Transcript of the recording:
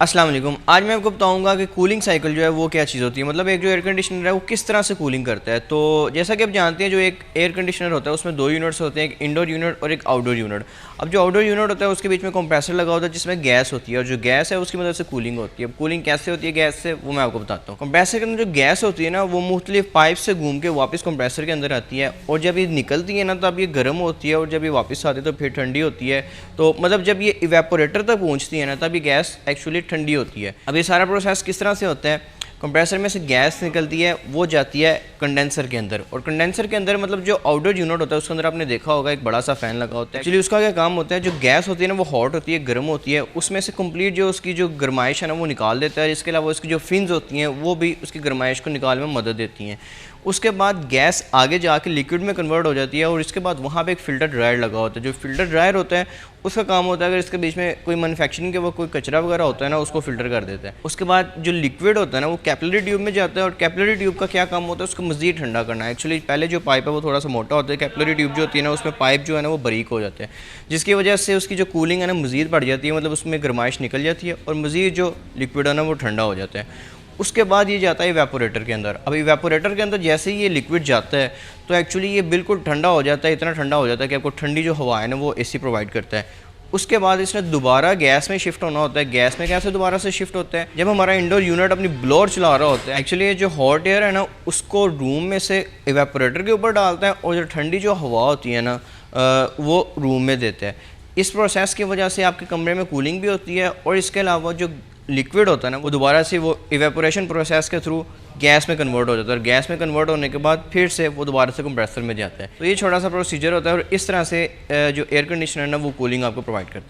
अस्सलाम वालेकुम। आज मैं आपको बताऊंगा कि कूलिंग साइकिल जो है वो क्या चीज़ होती है। मतलब एक जो एयर कंडीशनर है वो किस तरह से कूलिंग करता है। तो जैसा कि आप जानते हैं जो एक एयर कंडीशनर होता है उसमें दो यूनिट्स होते हैं, एक इंडोर यूनिट और एक आउटडोर यूनिट। अब जो आउटडोर यूनिट होता है उसके बीच में कंप्रेसर लगा होता है जिसमें गैस होती है और जो गैस है उसकी मदद से कूलिंग होती है। अब कूलिंग कैसे होती है गैस से वो मैं आपको बताता हूँ। कंप्रेसर के अंदर जो गैस होती है ना वो मुख्तलिफ पाइप से घूम के वापस कंप्रेसर के अंदर आती है और जब ये निकलती है ना तब ये गर्म होती है और जब ये वापस आती है तो फिर ठंडी होती है। तो मतलब जब ये इवेपोरेटर तक पहुँचती है ना तब ये गैस एक्चुअली ठंडी होती है। अब ये सारा प्रोसेस किस तरह से होता है, कंप्रेसर में से गैस निकलती है वो जाती है कंडेंसर के अंदर और कंडेंसर के अंदर मतलब जो आउटडोर यूनिट होता है उसके अंदर आपने देखा होगा एक बड़ा सा फैन लगा होता है। एक्चुअली उसका क्या काम होता है, जो गैस होती है ना वो हॉट होती है, गर्म होती है, उसमें से कंप्लीट जो उसकी जो गर्माइश है ना वो निकाल देता है। इसके अलावा उसकी जो फिन्स होती हैं वो भी उसकी गर्माइश को निकालने में मदद देती हैं। उसके बाद गैस आगे जाके लिक्विड में कन्वर्ट हो जाती है और इसके बाद वहाँ पे एक फ़िल्टर ड्रायर लगा होता है। जो फ़िल्टर ड्रायर होता है उसका काम होता है अगर इसके बीच में कोई मैन्युफैक्चरिंग के वो कोई कचरा वगैरह होता है ना उसको फ़िल्टर कर देता है। उसके बाद जो लिक्विड होता है ना वो कैपिलरी ट्यूब में जाता है और कैपिलरी ट्यूब का क्या काम होता है, उसको मज़ीद ठंडा करना है। एक्चुअली पहले जो पाइप है वो थोड़ा सा मोटा होता है, कैपिलरी ट्यूब जो होती है ना उसमें पाइप जो है ना वो बारीक हो जाते हैं जिसकी वजह से उसकी जो कूलिंग है ना मज़ीद बढ़ जाती है, मतलब उसमें गर्माइश निकल जाती है और मज़ीद जो लिक्विड है ना वो ठंडा हो जाता है। उसके बाद ये जाता है इवेपोरेटर के अंदर। अब इवेपोरेटर के अंदर जैसे ही ये लिक्विड जाता है तो एक्चुअली ये बिल्कुल ठंडा हो जाता है, इतना ठंडा हो जाता है कि आपको ठंडी जो हवा है ना वो एसी प्रोवाइड करता है। उसके बाद इसने दोबारा गैस में शिफ्ट होना होता है। गैस में कैसे दोबारा से शिफ्ट होता है, जब हमारा इंडोर यूनिट अपनी ब्लोअर चला रहा होता है एक्चुअली ये जो हॉट एयर है ना उसको रूम में से इवेपोरेटर के ऊपर डालता है और जो ठंडी जो हवा होती है ना वो रूम में देता है। इस प्रोसेस की वजह से आपके कमरे में कूलिंग भी होती है और इसके अलावा जो लिक्विड होता है ना वो दोबारा से वो इवेपोरेशन प्रोसेस के थ्रू गैस में कन्वर्ट हो जाता है और गैस में कन्वर्ट होने के बाद फिर से वो दोबारा से कंप्रेसर में जाता है। तो ये छोटा सा प्रोसीजर होता है और इस तरह से जो एयर कंडीशनर है ना वो कूलिंग आपको प्रोवाइड करता है।